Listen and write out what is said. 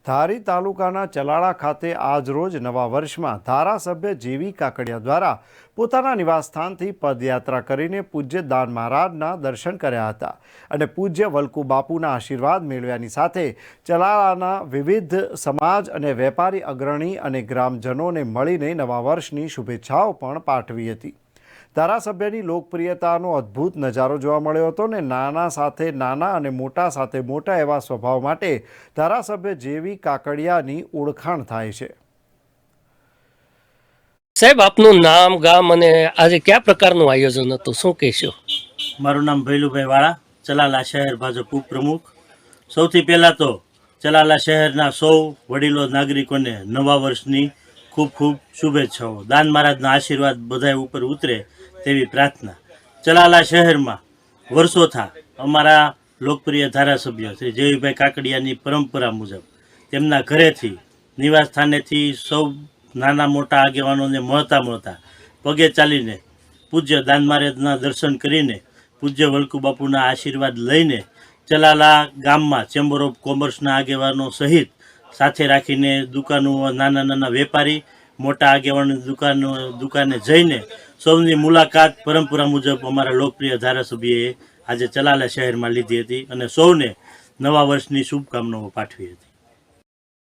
ધારી તાલુકાના ચલાળા ખાતે આજરોજ નવા વર્ષમાં ધારાસભ્ય જેવી કાકડિયા દ્વારા પોતાના નિવાસસ્થાનથી પદયાત્રા કરીને પૂજ્ય દાન મહારાજના દર્શન કર્યા હતા અને પૂજ્ય વલ્કુ બાપુના આશીર્વાદ મેળવ્યાની સાથે ચલાળાના વિવિધ સમાજ અને વેપારી અગ્રણી અને ગ્રામજનોને મળીને નવા વર્ષની શુભેચ્છાઓ પણ પાઠવી હતી। ધારાસભ્યની લોકપ્રિયતાનો અદ્ભુત નજારો જોવા મળ્યો હતો ને નાના સાથે નાના અને મોટા સાથે મોટા એવા સ્વભાવ માટે ધારાસભ્ય જેવી કાકડિયાની ઓળખાણ થાય છે। સાહેબ, આપનું નામ, ગામ અને આજે કયા પ્રકારનું આયોજન હતું, શું કહેશો? મારું નામ ભૈલુભાઈ વાળા, ચલાલા શહેર ભાજપ ઉપપ્રમુખ। સૌથી પહેલાં તો ચલાલા શહેરના સૌ વડીલો નાગરિકોને નવા વર્ષની ખૂબ ખૂબ શુભેચ્છાઓ। દાન મહારાજના આશીર્વાદ બધાય ઉપર ઉતરે તેવી પ્રાર્થના। ચલાલા શહેરમાં વર્ષોથી અમારા લોકપ્રિય ધારાસભ્ય શ્રી જેવીભાઈ કાકડિયાની પરંપરા મુજબ તેમના ઘરેથી નિવાસ સ્થાનેથી સૌ નાના મોટા આગેવાનોને મળતા પગે ચાલીને પૂજ્ય દાન મહારાજના દર્શન કરીને પૂજ્ય વલ્કુ બાપુના આશીર્વાદ લઈને ચલાલા ગામમાં ચેમ્બર ઓફ કોમર્સના આગેવાનો સહિત સાથે રાખીને દુકાનો નાના વેપારી મોટા આગેવાનો દુકાને જઈને સૌની મુલાકાત પરંપરા મુજબ અમારા લોકપ્રિય ધારાસભ્યએ આજે ચલાલા શહેરમાં લીધી હતી અને સૌને નવા વર્ષની શુભકામનાઓ પાઠવી હતી।